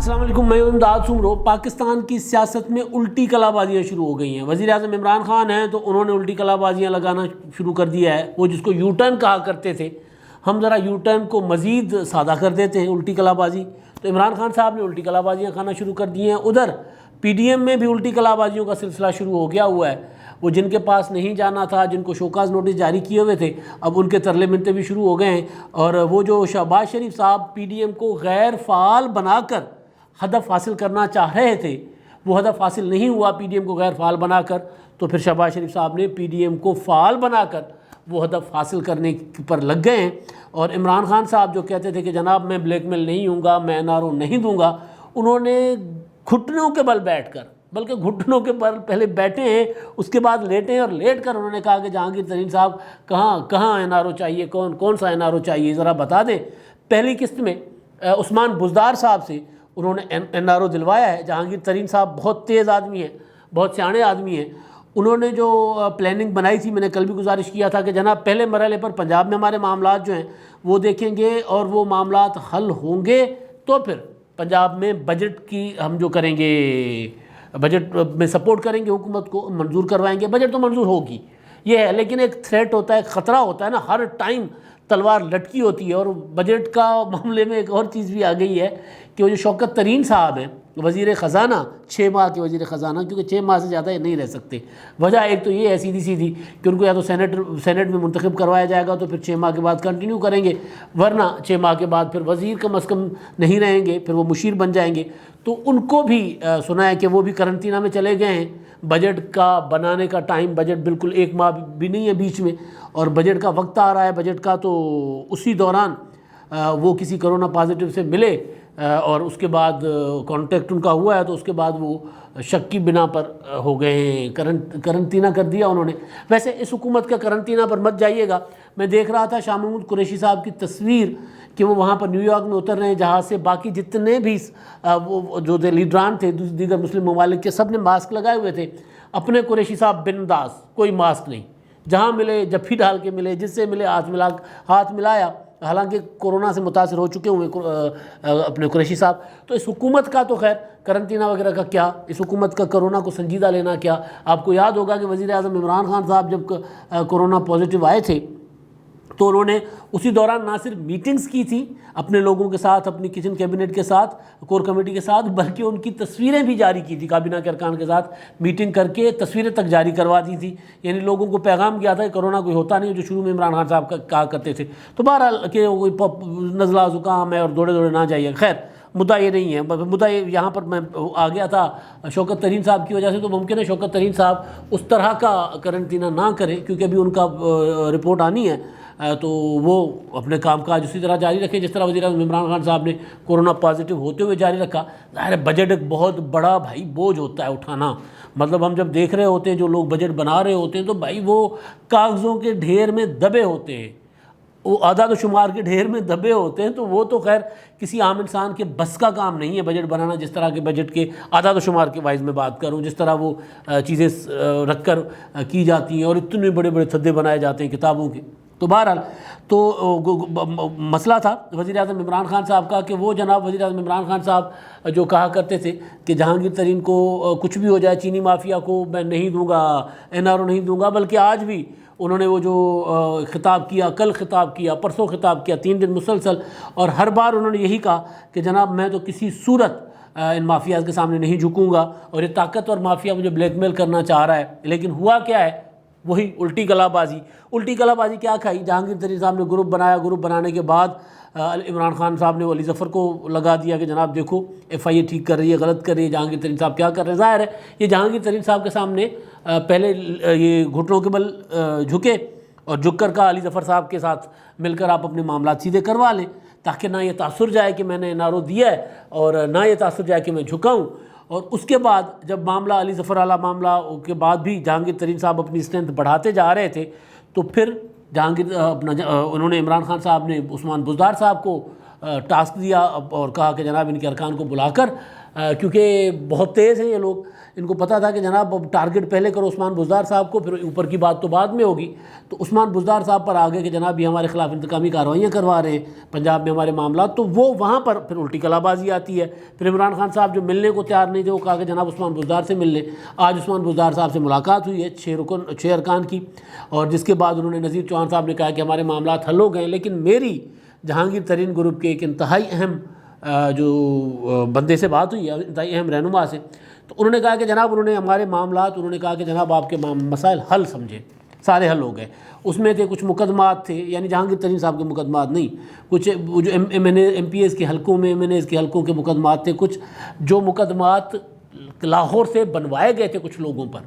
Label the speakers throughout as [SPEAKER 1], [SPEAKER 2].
[SPEAKER 1] السلام علیکم، میں امداد سمرو۔ پاکستان کی سیاست میں الٹی کلا بازیاں شروع ہو گئی ہیں۔ وزیر اعظم عمران خان ہیں تو انہوں نے الٹی کلا بازیاں لگانا شروع کر دیا ہے۔ وہ جس کو یو ٹرن کہا کرتے تھے، ہم ذرا یو ٹرن کو مزید سادہ کر دیتے ہیں، الٹی کلا بازی۔ تو عمران خان صاحب نے الٹی کلا بازیاں کھانا شروع کر دی ہیں۔ ادھر پی ڈی ایم میں بھی الٹی کلا بازیوں کا سلسلہ شروع ہو گیا ہوا ہے۔ وہ جن کے پاس نہیں جانا تھا، جن کو شوکاز نوٹس جاری کیے ہوئے تھے، اب ان کے ترلے منتے بھی شروع ہو گئے ہیں۔ اور وہ جو شہباز شریف صاحب پی ڈی ایم کو غیر فعال بنا کر ہدف حاصل کرنا چاہ رہے تھے، وہ ہدف حاصل نہیں ہوا پی ڈی ایم کو غیر فعال بنا کر، تو پھر شہباز شریف صاحب نے پی ڈی ایم کو فعال بنا کر وہ ہدف حاصل کرنے پر لگ گئے ہیں۔ اور عمران خان صاحب جو کہتے تھے کہ جناب میں بلیک میل نہیں ہوں گا، میں این آر او نہیں دوں گا، انہوں نے گھٹنوں کے بل بیٹھ کر، بلکہ گھٹنوں کے بل پہلے بیٹھے ہیں، اس کے بعد لیٹے ہیں، اور لیٹ کر انہوں نے کہا کہ جہانگیر ترین صاحب کہاں این آر او چاہیے، کون سا این آر او چاہیے ذرا بتا دیں۔ پہلی قسط میں عثمان بزدار صاحب سے انہوں نے این آر او دلوایا ہے۔ جہانگیر ترین صاحب بہت تیز آدمی ہیں، بہت سیانے آدمی ہیں۔ انہوں نے جو پلاننگ بنائی تھی، میں نے کل بھی گزارش کیا تھا کہ جناب پہلے مرحلے پر پنجاب میں ہمارے معاملات جو ہیں وہ دیکھیں گے، اور وہ معاملات حل ہوں گے تو پھر پنجاب میں بجٹ کی ہم جو کریں گے، بجٹ میں سپورٹ کریں گے، حکومت کو منظور کروائیں گے۔ بجٹ تو منظور ہوگی، یہ ہے، لیکن ایک تھریٹ ہوتا ہے، ایک خطرہ ہوتا ہے نا، ہر ٹائم تلوار لٹکی ہوتی ہے۔ اور بجٹ کا معاملے میں ایک اور چیز بھی آ گئی ہے کہ وہ جو شوکت ترین صاحب ہیں، وزیر خزانہ، 6 ماہ کے وزیر خزانہ، کیونکہ 6 ماہ سے زیادہ یہ نہیں رہ سکتے۔ وجہ ایک تو یہ ہے سیدھی سیدھی کہ ان کو یا تو سینٹ میں منتخب کروایا جائے گا تو پھر 6 ماہ کے بعد کنٹینیو کریں گے، ورنہ 6 ماہ کے بعد پھر وزیر کم از کم نہیں رہیں گے، پھر وہ مشیر بن جائیں گے۔ تو ان کو بھی سنا ہے کہ وہ بھی قرنطینہ میں چلے گئے ہیں۔ بجٹ کا بنانے کا ٹائم، بجٹ بالکل 1 ماہ بھی نہیں ہے بیچ میں، اور بجٹ کا وقت آ رہا ہے بجٹ کا، تو اسی دوران وہ کسی کرونا پازیٹیو سے ملے، اور اس کے بعد کانٹیکٹ ان کا ہوا ہے، تو اس کے بعد وہ شک کی بنا پر ہو گئے ہیں، قرنطینہ کر دیا انہوں نے۔ ویسے اس حکومت کا قرنطینہ پر مت جائیے گا۔ میں دیکھ رہا تھا شاہ محمود قریشی صاحب کی تصویر کہ وہ وہاں پر نیو یارک میں اتر رہے ہیں جہاز سے، باقی جتنے بھی وہ جو لیڈران تھے دیگر مسلم ممالک کے، سب نے ماسک لگائے ہوئے تھے۔ اپنے قریشی صاحب بنداز، کوئی ماسک نہیں، جہاں ملے جفی ڈال کے ملے، جس سے ملے ہاتھ ملایا، حالانکہ کورونا سے متاثر ہو چکے ہوئے اپنے قریشی صاحب۔ تو اس حکومت کا تو خیر قرنطینہ وغیرہ کا کیا، اس حکومت کا کرونا کو سنجیدہ لینا کیا۔ آپ کو یاد ہوگا کہ وزیر اعظم عمران خان صاحب جب کورونا پازیٹیو آئے تھے تو انہوں نے اسی دوران نہ صرف میٹنگز کی تھی اپنے لوگوں کے ساتھ، اپنی کچن کیبنٹ کے ساتھ، کور کمیٹی کے ساتھ، بلکہ ان کی تصویریں بھی جاری کی تھی، کابینہ کے ارکان کے ساتھ میٹنگ کر کے تصویریں تک جاری کروا دی تھی۔ یعنی لوگوں کو پیغام کیا تھا کہ کرونا کوئی ہوتا نہیں، جو شروع میں عمران خان صاحب کہا کرتے تھے۔ تو بہرحال کہ کوئی نزلہ زکام ہے اور دوڑے نہ جائیے، خیر مدعا یہ نہیں ہے۔ مدعا یہاں پر میں آ گیا تھا شوکت ترین صاحب کی وجہ سے، تو ممکن ہے شوکت ترین صاحب اس طرح کا قرنطینہ نہ کریں، کیونکہ ابھی ان کا رپورٹ آنی ہے، تو وہ اپنے کام کاج اسی طرح جاری رکھیں جس طرح وزیر اعظم عمران خان صاحب نے کورونا پازیٹیو ہوتے ہوئے جاری رکھا۔ ظاہر ہے بجٹ ایک بہت بڑا بھائی بوجھ ہوتا ہے اٹھانا، مطلب ہم جب دیکھ رہے ہوتے ہیں جو لوگ بجٹ بنا رہے ہوتے ہیں، تو بھائی وہ کاغذوں کے ڈھیر میں دبے ہوتے ہیں، وہ اعداد و شمار کے ڈھیر میں دبے ہوتے ہیں، تو وہ تو خیر کسی عام انسان کے بس کا کام نہیں ہے بجٹ بنانا۔ جس طرح کے بجٹ کے اعداد و شمار کے وائز میں بات کروں، جس طرح وہ چیزیں رکھ کر کی جاتی ہیں، اور اتنے بڑے بڑے تھدے بنائے جاتے ہیں کتابوں کے۔ تو بہرحال تو مسئلہ تھا وزیر اعظم عمران خان صاحب کا کہ وہ جناب وزیر اعظم عمران خان صاحب جو کہا کرتے تھے کہ جہانگیر ترین کو کچھ بھی ہو جائے، چینی مافیا کو میں نہیں دوں گا، این آر او نہیں دوں گا، بلکہ آج بھی انہوں نے وہ جو خطاب کیا، کل خطاب کیا، پرسوں خطاب کیا، 3 دن مسلسل، اور ہر بار انہوں نے یہی کہا کہ جناب میں تو کسی صورت ان مافیاز کے سامنے نہیں جھکوں گا، اور یہ طاقتور مافیا مجھے بلیک میل کرنا چاہ رہا ہے۔ لیکن ہوا کیا ہے؟ وہی الٹی کلا بازی۔ الٹی کلا بازی کیا کھائی؟ جہانگیر ترین صاحب نے گروپ بنایا، گروپ بنانے کے بعد عمران خان صاحب نے علی ظفر کو لگا دیا کہ جناب دیکھو ایف آئی اے ٹھیک کر رہی ہے، غلط کر رہی ہے، جہانگیر ترین صاحب کیا کر رہے ہیں۔ ظاہر ہے یہ جہانگیر ترین صاحب کے سامنے پہلے یہ گھٹنوں کے بل جھکے، اور جھک کر کا علی ظفر صاحب کے ساتھ مل کر آپ اپنے معاملات سیدھے کروا لیں، تاکہ نہ یہ تاثر جائے کہ میں نے این آر او دیا ہے، اور نہ یہ تاثر جائے کہ میں جھکا ہوں۔ اور اس کے بعد جب معاملہ علی ظفر والا معاملہ کے بعد بھی جہانگیر ترین صاحب اپنی اسٹرینتھ بڑھاتے جا رہے تھے، تو پھر انہوں نے عمران خان صاحب نے عثمان بزدار صاحب کو ٹاسک دیا اور کہا کہ جناب ان کے ارکان کو بلا کر کیونکہ بہت تیز ہیں یہ لوگ، ان کو پتہ تھا کہ جناب اب ٹارگٹ پہلے کرو عثمان بزدار صاحب کو، پھر اوپر کی بات تو بعد میں ہوگی. تو عثمان بزدار صاحب پر آگے کہ جناب یہ ہمارے خلاف انتقامی کارروائیاں کروا رہے ہیں پنجاب میں ہمارے معاملات، تو وہ وہاں پر پھر الٹی کلا بازی آتی ہے. پھر عمران خان صاحب جو ملنے کو تیار نہیں تھے، وہ کہا کہ جناب عثمان بزدار سے مل لیں. آج عثمان بزدار صاحب سے ملاقات ہوئی ہے 6 ارکان کی، اور جس کے بعد انہوں نے نذیر چوہان صاحب نے کہا کہ ہمارے معاملات حل ہو گئے ہیں. لیکن میری جہانگیر ترین گروپ کے ایک انتہائی اہم جو بندے سے بات ہوئی ہے، انتہائی اہم رہنما سے، تو انہوں نے کہا کہ جناب انہوں نے ہمارے معاملات، انہوں نے کہا کہ جناب آپ کے مسائل حل سمجھے، سارے حل ہو گئے. اس میں تھے کچھ مقدمات تھے، یعنی جہانگیر ترین صاحب کے مقدمات نہیں، کچھ وہ جو ایم پی ایز کے حلقوں میں، MNAs کے حلقوں کے مقدمات تھے، کچھ جو مقدمات لاہور سے بنوائے گئے تھے کچھ لوگوں پر،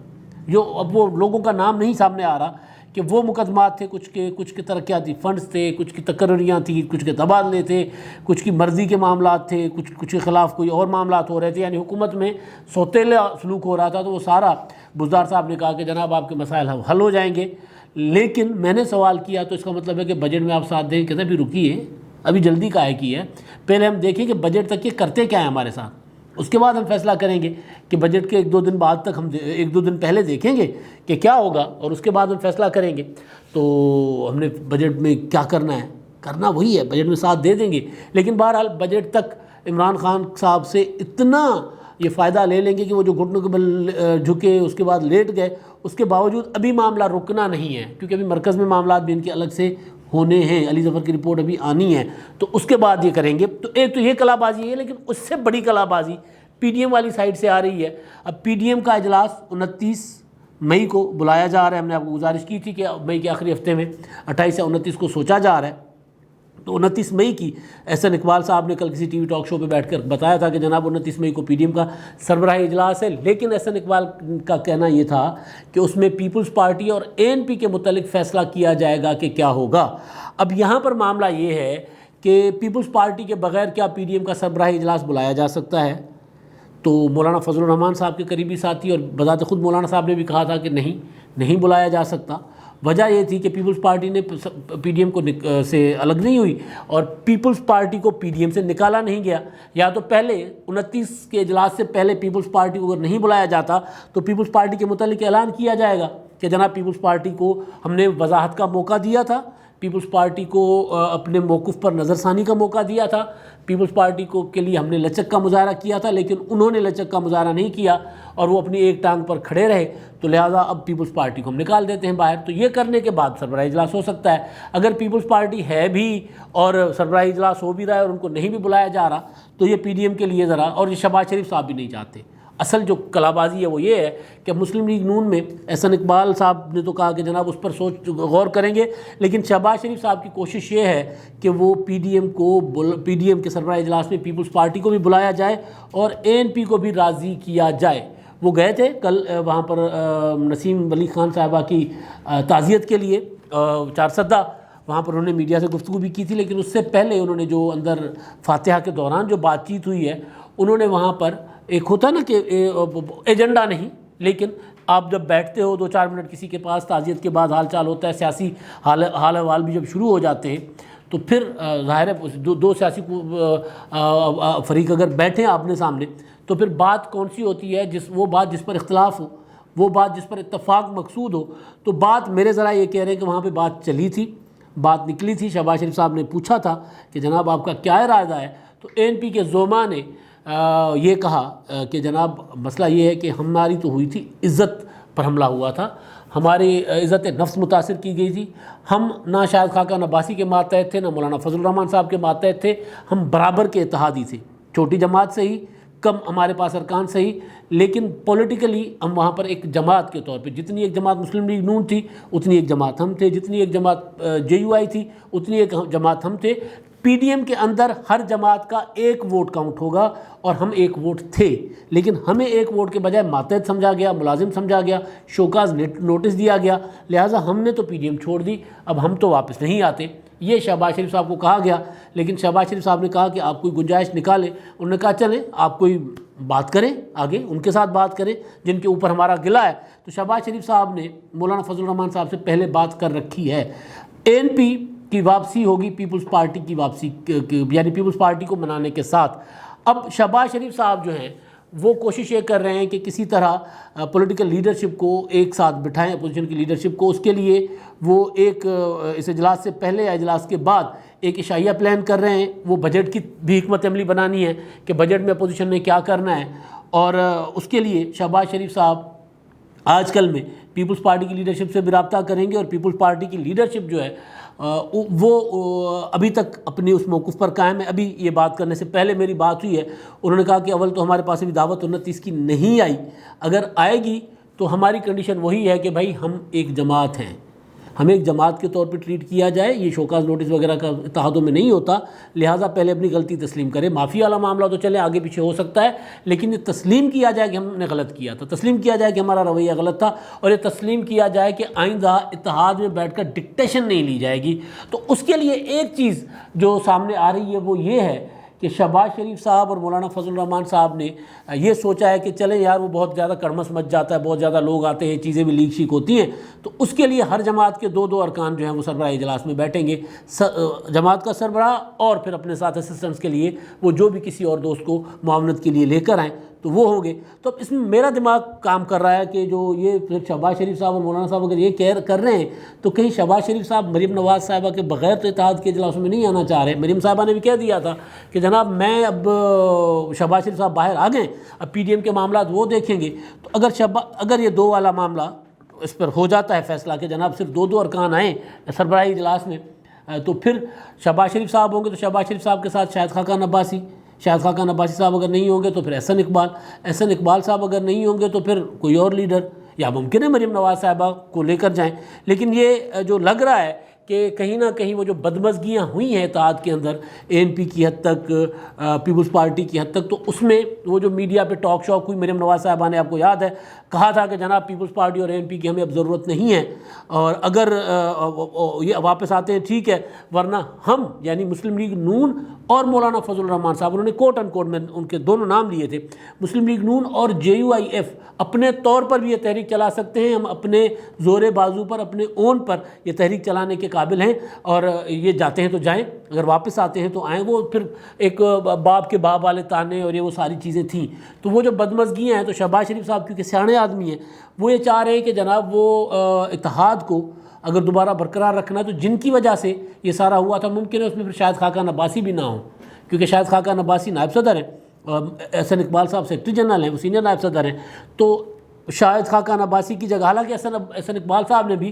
[SPEAKER 1] جو اب وہ لوگوں کا نام نہیں سامنے آ رہا کہ وہ مقدمات تھے. کچھ کے ترقیاتی فنڈز تھے، کچھ کی تقرریاں تھیں، کچھ کے تبادلے تھے، کچھ کی مرضی کے معاملات تھے، کچھ کے خلاف کوئی اور معاملات ہو رہے تھے، یعنی حکومت میں سوتیلا سلوک ہو رہا تھا. تو وہ سارا بزدار صاحب نے کہا کہ جناب آپ کے مسائل حل ہو جائیں گے. لیکن میں نے سوال کیا تو اس کا مطلب ہے کہ بجٹ میں آپ ساتھ دیں. کہتے ہیں بھی رکیے، ابھی جلدی کاہے کی ہے، پہلے ہم دیکھیں کہ بجٹ تک یہ کرتے کیا ہیں ہمارے ساتھ، اس کے بعد ہم فیصلہ کریں گے کہ بجٹ کے 1-2 دن بعد تک، ہم 1-2 دن پہلے دیکھیں گے کہ کیا ہوگا اور اس کے بعد ہم فیصلہ کریں گے. تو ہم نے بجٹ میں کیا کرنا ہے، کرنا وہی ہے، بجٹ میں ساتھ دے دیں گے. لیکن بہرحال بجٹ تک عمران خان صاحب سے اتنا یہ فائدہ لے لیں گے کہ وہ جو گھٹنوں کے بل جھکے، اس کے بعد لیٹ گئے، اس کے باوجود ابھی معاملہ رکنا نہیں ہے، کیونکہ ابھی مرکز میں معاملات بھی ان کے الگ سے ہونے ہیں. علی ظفر کی رپورٹ ابھی آنی ہے، تو اس کے بعد یہ کریں گے. تو ایک تو یہ کلا بازی ہے، لیکن اس سے بڑی کلا بازی پی ڈی ایم والی سائڈ سے آ رہی ہے. اب پی ڈی ایم کا اجلاس 29 مئی کو بلایا جا رہا ہے. ہم نے آپ کو گزارش کی تھی کہ مئی کے آخری ہفتے میں 28 یا 29 کو سوچا جا رہا ہے. تو 29 مئی کی احسن اقبال صاحب نے کل کسی ٹی وی ٹاک شو پہ بیٹھ کر بتایا تھا کہ جناب 29 مئی کو پی ڈی ایم کا سربراہی اجلاس ہے. لیکن احسن اقبال کا کہنا یہ تھا کہ اس میں پیپلز پارٹی اور ANP کے متعلق فیصلہ کیا جائے گا کہ کیا ہوگا. اب یہاں پر معاملہ یہ ہے کہ پیپلز پارٹی کے بغیر کیا پی ڈی ایم کا سربراہی اجلاس بلایا جا سکتا ہے؟ تو مولانا فضل الرحمان صاحب کے قریبی ساتھی اور بذات خود مولانا صاحب نے بھی کہا تھا کہ نہیں بلایا جا سکتا. وجہ یہ تھی کہ پیپلز پارٹی نے پی ڈی ایم کو سے الگ نہیں ہوئی اور پیپلز پارٹی کو پی ڈی ایم سے نکالا نہیں گیا. یا تو پہلے 29 کے اجلاس سے پہلے پیپلز پارٹی کو اگر نہیں بلایا جاتا تو پیپلز پارٹی کے متعلق اعلان کیا جائے گا کہ جناب پیپلز پارٹی کو ہم نے وضاحت کا موقع دیا تھا، پیپلز پارٹی کو اپنے موقف پر نظر ثانی کا موقع دیا تھا، پیپلز پارٹی کو کے لیے ہم نے لچک کا مظاہرہ کیا تھا، لیکن انہوں نے لچک کا مظاہرہ نہیں کیا اور وہ اپنی ایک ٹانگ پر کھڑے رہے. تو لہٰذا اب پیپلز پارٹی کو ہم نکال دیتے ہیں باہر. تو یہ کرنے کے بعد سربراہی اجلاس ہو سکتا ہے. اگر پیپلز پارٹی ہے بھی اور سربراہی اجلاس ہو بھی رہا ہے اور ان کو نہیں بھی بلایا جا رہا، تو یہ پی ڈی ایم کے لیے ذرا، اور یہ شہباز شریف صاحب بھی نہیں چاہتے. اصل جو کلا بازی ہے وہ یہ ہے کہ مسلم لیگ نون میں احسن اقبال صاحب نے تو کہا کہ جناب اس پر غور کریں گے، لیکن شہباز شریف صاحب کی کوشش یہ ہے کہ وہ پی ڈی ایم کے سربراہ اجلاس میں پیپلز پارٹی کو بھی بلایا جائے اور ANP کو بھی راضی کیا جائے. وہ گئے تھے کل وہاں پر نسیم ولی خان صاحبہ کی تعزیت کے لیے 4 سدہ، وہاں پر انہوں نے میڈیا سے گفتگو بھی کی تھی. لیکن اس سے پہلے انہوں نے جو اندر فاتحہ کے دوران جو بات چیت ہوئی ہے، انہوں نے وہاں پر ایک ہوتا ہے نا کہ ایجنڈا نہیں، لیکن آپ جب بیٹھتے ہو 2-4 منٹ کسی کے پاس، تعزیت کے بعد حال چال ہوتا ہے، سیاسی حال احوال بھی جب شروع ہو جاتے ہیں، تو پھر ظاہر ہے دو سیاسی فریق اگر بیٹھیں آپنے سامنے، تو پھر بات کون سی ہوتی ہے، وہ بات جس پر اختلاف ہو، وہ بات جس پر اتفاق مقصود ہو. تو بات میرے ذرا یہ کہہ رہے ہیں کہ وہاں پہ بات چلی تھی، بات نکلی تھی. شہباز شریف صاحب نے پوچھا تھا کہ جناب آپ کا کیا ارادہ ہے، تو ANP کے زعما نے یہ کہا کہ جناب مسئلہ یہ ہے کہ ہماری تو ہوئی تھی، عزت پر حملہ ہوا تھا، ہماری عزت نفس متاثر کی گئی تھی. ہم نہ شاہد خاکہ نباسی کے ماتحت تھے، نہ مولانا فضل الرحمان صاحب کے ماتحت تھے. ہم برابر کے اتحادی تھے، چھوٹی جماعت سے ہی، کم ہمارے پاس ارکان سے ہی، لیکن پولیٹیکلی ہم وہاں پر ایک جماعت کے طور پہ، جتنی ایک جماعت مسلم لیگ نون تھی اتنی ایک جماعت ہم تھے، جتنی ایک جماعت JUI تھی اتنی ایک جماعت ہم تھے. پی ڈی ایم کے اندر ہر جماعت کا 1 ووٹ کاؤنٹ ہوگا اور ہم 1 ووٹ تھے، لیکن ہمیں 1 ووٹ کے بجائے ماتحت سمجھا گیا، ملازم سمجھا گیا، شوکاز نوٹس دیا گیا، لہٰذا ہم نے تو پی ڈی ایم چھوڑ دی، اب ہم تو واپس نہیں آتے. یہ شہباز شریف صاحب کو کہا گیا. لیکن شہباز شریف صاحب نے کہا کہ آپ کوئی گنجائش نکالیں. انہوں نے کہا چلیں آپ کوئی بات کریں، آگے ان کے ساتھ بات کریں جن کے اوپر ہمارا گلہ ہے. تو شہباز شریف صاحب نے مولانا فضل الرحمان صاحب سے پہلے بات کر رکھی ہے. ANP کی واپسی ہوگی پیپلز پارٹی کی واپسی، یعنی پیپلز پارٹی کو منانے کے ساتھ. اب شہباز شریف صاحب جو ہیں وہ کوشش یہ کر رہے ہیں کہ کسی طرح پولیٹیکل لیڈرشپ کو ایک ساتھ بٹھائیں، اپوزیشن کی لیڈرشپ کو. اس کے لیے وہ ایک اس اجلاس سے پہلے یا اجلاس کے بعد ایک عشائیہ پلان کر رہے ہیں. وہ بجٹ کی بھی حکمت عملی بنانی ہے کہ بجٹ میں اپوزیشن نے کیا کرنا ہے، اور اس کے لیے شہباز شریف صاحب آج کل میں پیپلز پارٹی کی لیڈرشپ سے بھی رابطہ کریں گے. اور پیپلز پارٹی کی لیڈرشپ جو ہے وہ ابھی تک اپنی اس موقف پر قائم ہے. ابھی یہ بات کرنے سے پہلے میری بات ہوئی ہے، انہوں نے کہا کہ اول تو ہمارے پاس ابھی دعوت 29 کی نہیں آئی، اگر آئے گی تو ہماری کنڈیشن وہی ہے کہ بھائی ہم ایک جماعت ہیں، ہمیں ایک جماعت کے طور پہ ٹریٹ کیا جائے. یہ شوکاز نوٹس وغیرہ کا اتحادوں میں نہیں ہوتا، لہٰذا پہلے اپنی غلطی تسلیم کرے. معافی والا معاملہ تو چلے آگے پیچھے ہو سکتا ہے، لیکن یہ تسلیم کیا جائے کہ ہم نے غلط کیا تھا، تسلیم کیا جائے کہ ہمارا رویہ غلط تھا، اور یہ تسلیم کیا جائے کہ آئندہ اتحاد میں بیٹھ کر ڈکٹیشن نہیں لی جائے گی. تو اس کے لیے ایک چیز جو سامنے آ رہی ہے وہ یہ ہے کہ شہباز شریف صاحب اور مولانا فضل الرحمان صاحب نے یہ سوچا ہے کہ چلیں یار وہ بہت زیادہ کڑمس مچ جاتا ہے، بہت زیادہ لوگ آتے ہیں، چیزیں بھی لیک شیک ہوتی ہیں، تو اس کے لیے ہر جماعت کے دو ارکان جو ہیں وہ سربراہ اجلاس میں بیٹھیں گے. جماعت کا سربراہ اور پھر اپنے ساتھ اسسٹنٹس کے لیے وہ جو بھی کسی اور دوست کو معاونت کے لیے لے کر آئیں تو وہ ہوں گے. تو اس میں میرا دماغ کام کر رہا ہے کہ جو یہ شہباز شریف صاحب اور مولانا صاحب اگر یہ کر رہے ہیں تو کہیں شہباز شریف صاحب مریم نواز صاحبہ کے بغیر تو اتحاد کے اجلاسوں میں نہیں آنا چاہ رہے. مریم صاحبہ نے بھی کہہ دیا تھا کہ جناب میں اب شہباز شریف صاحب باہر آ گئے، اب پی ڈی ایم کے معاملات وہ دیکھیں گے. تو اگر یہ 2 والا معاملہ اس پر ہو جاتا ہے فیصلہ کہ جناب صرف 2 ارکان آئیں سربراہی اجلاس میں، تو پھر شہباز شریف صاحب ہوں گے تو شہباز شریف صاحب کے ساتھ شاہد خاقان عباسی صاحب اگر نہیں ہوں گے تو پھر احسن اقبال صاحب اگر نہیں ہوں گے تو پھر کوئی اور لیڈر، یا ممکن ہے مریم نواز صاحبہ کو لے کر جائیں. لیکن یہ جو لگ رہا ہے کہ کہیں نہ کہیں وہ جو بدمزگیاں ہوئی ہیں اتحاد کے اندر اے این پی کی حد تک، پیپلز پارٹی کی حد تک، تو اس میں وہ جو میڈیا پہ ٹاک شاک ہوئی، مریم نواز صاحبہ نے آپ کو یاد ہے کہا تھا کہ جناب پیپلز پارٹی اور اے این پی کی ہمیں اب ضرورت نہیں ہے، اور اگر یہ واپس آتے ہیں ٹھیک ہے، ورنہ ہم یعنی مسلم لیگ نون اور مولانا فضل الرحمان صاحب، انہوں نے کوٹ ان کوٹ میں ان کے دونوں نام لیے تھے، مسلم لیگ نون اور JUIF اپنے طور پر بھی یہ تحریک چلا سکتے ہیں، ہم اپنے زور بازو پر، اپنے اون پر یہ تحریک چلانے کے قابل ہیں، اور یہ جاتے ہیں تو جائیں، اگر واپس آتے ہیں تو آئیں. وہ پھر ایک باپ کے باپ والے تانے اور یہ وہ ساری چیزیں تھیں. تو وہ جو بدمزگیاں ہیں، تو شہباز شریف صاحب کیونکہ سیانے آدمی ہیں، وہ یہ چاہ رہے ہیں کہ جناب وہ اتحاد کو اگر دوبارہ برقرار رکھنا ہے تو جن کی وجہ سے یہ سارا ہوا تھا، ممکن ہے اس میں پھر شاہد خاقان عباسی بھی نہ ہوں، کیونکہ شاہد خاقان عباسی نائب صدر ہیں، احسن اقبال صاحب سیکرٹری جنرل ہیں، وہ سینئر نائب صدر ہیں. تو شاہد خاقان عباسی کی جگہ، حالانکہ احسن اقبال صاحب نے بھی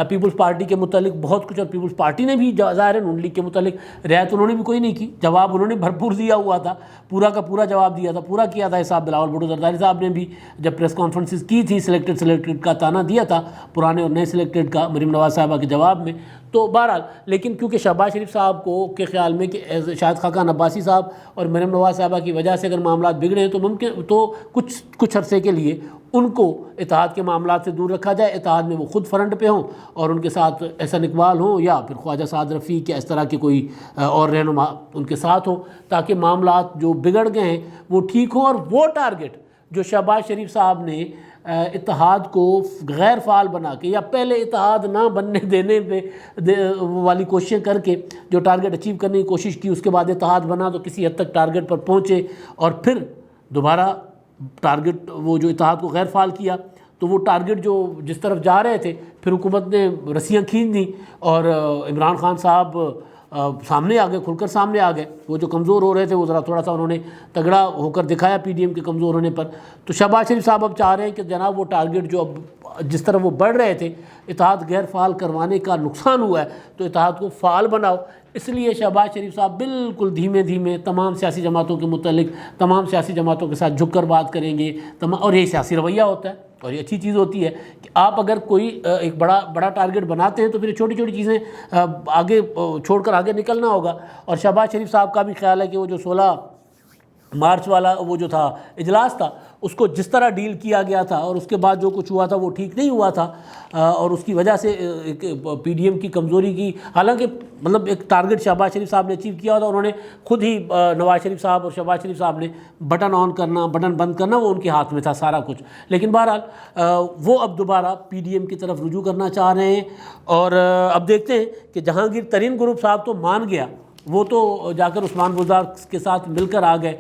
[SPEAKER 1] پیپلز پارٹی کے متعلق بہت کچھ، اور پیپلز پارٹی نے بھی ظاہر ہے نون لیگ کے متعلق رعایت انہوں نے بھی کوئی نہیں کی، جواب انہوں نے بھرپور دیا ہوا تھا، پورا کا پورا جواب دیا تھا، پورا کیا تھا حساب. بلاول بھٹو زرداری صاحب نے بھی جب پریس کانفرنسز کی تھی سلیکٹڈ کا تانا دیا تھا، پرانے اور نئے سلیکٹڈ کا، مریم نواز صاحبہ کے جواب میں. تو بہرحال لیکن کیونکہ شہباز شریف صاحب کو کے خیال میں کہ شاہد خاقان عباسی صاحب اور مریم نواز صاحبہ کی وجہ سے اگر معاملات بگڑے ہیں تو ممکن تو کچھ عرصے کے لیے ان کو اتحاد کے معاملات سے دور رکھا جائے، اتحاد میں وہ خود فرنٹ پہ ہوں اور ان کے ساتھ احسن اقبال ہوں یا پھر خواجہ سعد رفیق یا اس طرح کے کوئی اور رہنما ان کے ساتھ ہوں، تاکہ معاملات جو بگڑ گئے ہیں وہ ٹھیک ہوں. اور وہ ٹارگٹ جو شہباز شریف صاحب نے اتحاد کو غیر فعال بنا کے یا پہلے اتحاد نہ بننے دینے پہ والی کوششیں کر کے جو ٹارگٹ اچیو کرنے کی کوشش کی، اس کے بعد اتحاد بنا تو کسی حد تک ٹارگٹ پر پہنچے، اور پھر دوبارہ ٹارگٹ وہ جو اتحاد کو غیر فعال کیا، تو وہ ٹارگٹ جو جس طرف جا رہے تھے پھر حکومت نے رسیاں کھینچ دیں اور عمران خان صاحب سامنے آ گئے، کھل کر سامنے آ گئے. وہ جو کمزور ہو رہے تھے وہ ذرا تھوڑا سا انہوں نے تگڑا ہو کر دکھایا پی ڈی ایم کے کمزور ہونے پر. تو شہباز شریف صاحب اب چاہ رہے ہیں کہ جناب وہ ٹارگٹ جو اب جس طرح وہ بڑھ رہے تھے، اتحاد غیر فعال کروانے کا نقصان ہوا ہے، تو اتحاد کو فعال بناؤ. اس لیے شہباز شریف صاحب بالکل دھیمے دھیمے تمام سیاسی جماعتوں کے متعلق تمام سیاسی جماعتوں کے ساتھ جھک کر بات کریں گے. اور یہ سیاسی رویہ ہوتا ہے اور یہ اچھی چیز ہوتی ہے کہ آپ اگر کوئی ایک بڑا ٹارگٹ بناتے ہیں تو پھر چھوٹی چھوٹی چیزیں آگے چھوڑ کر آگے نکلنا ہوگا. اور شہباز شریف صاحب کا بھی خیال ہے کہ وہ جو 16 مارچ والا وہ جو تھا اجلاس تھا، اس کو جس طرح ڈیل کیا گیا تھا اور اس کے بعد جو کچھ ہوا تھا وہ ٹھیک نہیں ہوا تھا، اور اس کی وجہ سے پی ڈی ایم کی کمزوری کی، حالانکہ مطلب ایک ٹارگٹ شہباز شریف صاحب نے اچیو کیا تھا. انہوں نے خود ہی نواز شریف صاحب اور شہباز شریف صاحب نے بٹن آن کرنا بٹن بند کرنا وہ ان کے ہاتھ میں تھا سارا کچھ. لیکن بہرحال وہ اب دوبارہ پی ڈی ایم کی طرف رجوع کرنا چاہ رہے ہیں. اور اب دیکھتے ہیں کہ جہانگیر ترین گروپ صاحب تو مان گیا وہ تو جا کر عثمان بزدار کے ساتھ مل کر آ گئے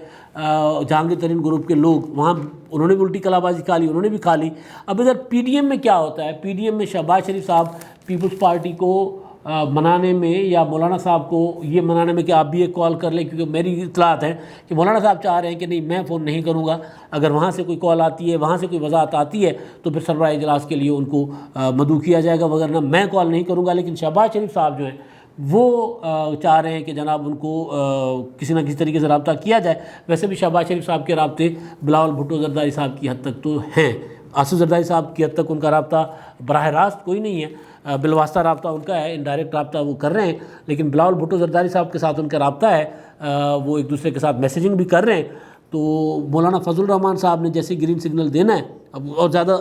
[SPEAKER 1] جہانگیر ترین گروپ کے لوگ، وہاں انہوں نے بھی الٹی کلا بازی کھا لی، انہوں نے بھی کھا لی۔ اب ادھر پی ڈی ایم میں کیا ہوتا ہے، پی ڈی ایم میں شہباز شریف صاحب پیپلز پارٹی کو منانے میں یا مولانا صاحب کو یہ منانے میں کہ آپ بھی ایک کال کر لیں، کیونکہ میری اطلاعات ہیں کہ مولانا صاحب چاہ رہے ہیں کہ نہیں میں فون نہیں کروں گا، اگر وہاں سے کوئی کال آتی ہے، وہاں سے کوئی وضاحت آتی ہے تو پھر سربراہ اجلاس کے لیے ان کو مدعو کیا جائے گا، وغیرہ میں کال نہیں کروں گا۔ لیکن شہباز شریف صاحب جو ہیں وہ چاہ رہے ہیں کہ جناب ان کو کسی نہ کسی طریقے سے رابطہ کیا جائے۔ ویسے بھی شہباز شریف صاحب کے رابطے بلاول بھٹو زرداری صاحب کی حد تک تو ہیں، آصف زرداری صاحب کی حد تک ان کا رابطہ براہ راست کوئی نہیں ہے، بالواسطہ رابطہ ان کا ہے، انڈائریکٹ رابطہ وہ کر رہے ہیں، لیکن بلاول بھٹو زرداری صاحب کے ساتھ ان کا رابطہ ہے، وہ ایک دوسرے کے ساتھ میسیجنگ بھی کر رہے ہیں۔ تو مولانا فضل الرحمان صاحب نے جیسے گرین سگنل دینا ہے اب اور زیادہ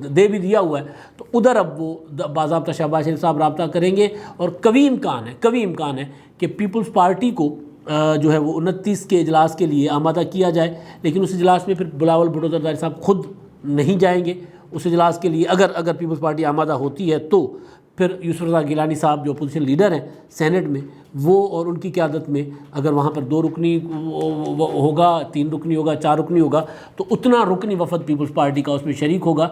[SPEAKER 1] دے بھی دیا ہوا ہے، تو ادھر اب وہ باضابطہ شہباز شریف صاحب رابطہ کریں گے، اور قوی امکان ہے کہ پیپلز پارٹی کو جو ہے وہ 29 کے اجلاس کے لیے آمادہ کیا جائے، لیکن اس اجلاس میں پھر بلاول بھٹو زرداری صاحب خود نہیں جائیں گے اس اجلاس کے لیے۔ اگر پیپلز پارٹی آمادہ ہوتی ہے تو پھر یوسف رضا گیلانی صاحب جو اپوزیشن لیڈر ہیں سینٹ میں، وہ اور ان کی قیادت میں اگر وہاں پر 2 رکنی ہوگا، 3 رکنی ہوگا، 4 رکنی ہوگا، تو اتنا رکنی وفد پیپلز پارٹی کا اس میں شریک ہوگا۔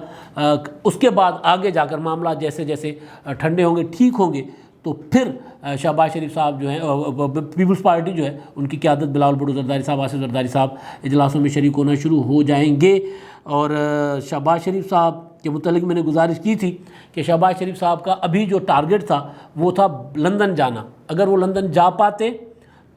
[SPEAKER 1] اس کے بعد آگے جا کر معاملات جیسے جیسے ٹھنڈے ہوں گے، ٹھیک ہوں گے، تو پھر شہباز شریف صاحب جو ہیں پیپلز پارٹی جو ہے ان کی قیادت بلاول بھٹو زرداری صاحب، آصف زرداری صاحب اجلاسوں میں شریک ہونا شروع ہو جائیں گے۔ اور شہباز شریف صاحب کے متعلق میں نے گزارش کی تھی کہ شہباز شریف صاحب کا ابھی جو ٹارگٹ تھا وہ تھا لندن جانا، اگر وہ لندن جا پاتے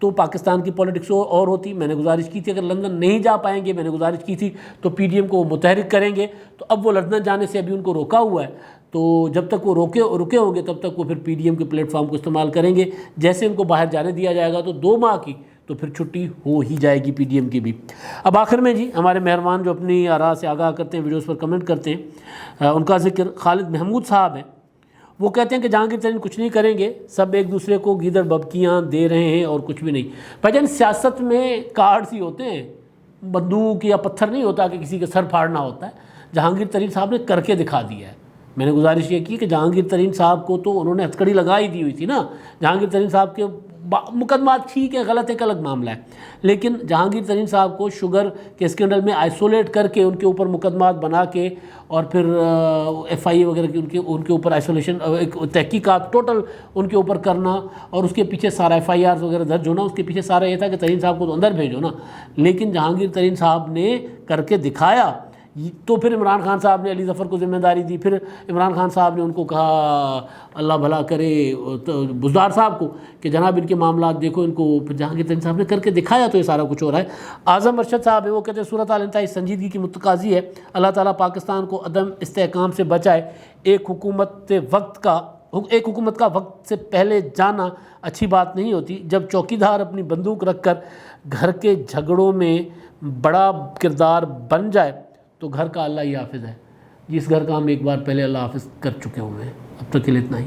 [SPEAKER 1] تو پاکستان کی پولیٹکس اور ہوتی۔ میں نے گزارش کی تھی اگر لندن نہیں جا پائیں گے، میں نے گزارش کی تھی تو پی ڈی ایم کو وہ متحرک کریں گے، تو اب وہ لندن جانے سے ابھی ان کو روکا ہوا ہے، تو جب تک وہ رکے ہوں گے تب تک وہ پھر پی ڈی ایم کے پلیٹ فارم کو استعمال کریں گے۔ جیسے ان کو باہر جانے دیا جائے گا تو 2 ماہ کی تو پھر چھٹی ہو ہی جائے گی پی ڈی ایم کی بھی۔ اب آخر میں جی ہمارے مہربان جو اپنی آراء سے آگاہ کرتے ہیں، ویڈیوز پر کمنٹ کرتے ہیں، ان کا ذکر خالد محمود صاحب ہیں۔ وہ کہتے ہیں کہ جہانگیر ترین کچھ نہیں کریں گے، سب ایک دوسرے کو گیدڑ ببکیاں دے رہے ہیں اور کچھ بھی نہیں۔ بھائی جان سیاست میں کارڈز ہی ہوتے ہیں، بندوق یا پتھر نہیں ہوتا کہ کسی کا سر پھاڑنا ہوتا ہے۔ جہانگیر ترین صاحب نے کر کے دکھا دیا ہے۔ میں نے گزارش یہ کی کہ جہانگیر ترین صاحب کو تو انہوں نے ہتھکڑی لگا ہی دی ہوئی تھی نا۔ جہانگیر ترین صاحب کے مقدمات ٹھیک ہے، غلط ایک الگ معاملہ ہے، لیکن جہانگیر ترین صاحب کو شوگر کے اسکینڈل میں آئسولیٹ کر کے ان کے اوپر مقدمات بنا کے اور پھر ایف آئی اے وغیرہ کی ان کے اوپر آئسولیشن تحقیقات ٹوٹل ان کے اوپر کرنا، اور اس کے پیچھے سارا ایف آئی آرز وغیرہ درج ہونا، اس کے پیچھے سارا یہ تھا کہ ترین صاحب کو تو اندر بھیجو نا۔ لیکن جہانگیر ترین صاحب نے کر کے دکھایا، تو پھر عمران خان صاحب نے علی ظفر کو ذمہ داری دی، پھر عمران خان صاحب نے ان کو کہا اللہ بھلا کرے بزدار صاحب کو کہ جناب ان کے معاملات دیکھو، ان کو پھر جہانگیر ترین صاحب نے کر کے دکھایا، تو یہ سارا کچھ ہو رہا ہے۔ اعظم ارشد صاحب ہیں، وہ کہتے ہیں صورتحال انتہائی سنجیدگی کی متقاضی ہے، اللہ تعالیٰ پاکستان کو عدم استحکام سے بچائے۔ ایک حکومت کا وقت سے پہلے جانا اچھی بات نہیں ہوتی، جب چوکیدار اپنی بندوق رکھ کر گھر کے جھگڑوں میں بڑا کردار بن جائے تو گھر کا اللہ ہی حافظ ہے۔ جس گھر کا ہم ایک بار پہلے اللہ حافظ کر چکے ہوئے ہیں۔ اب تک کے لیے اتنا ہی۔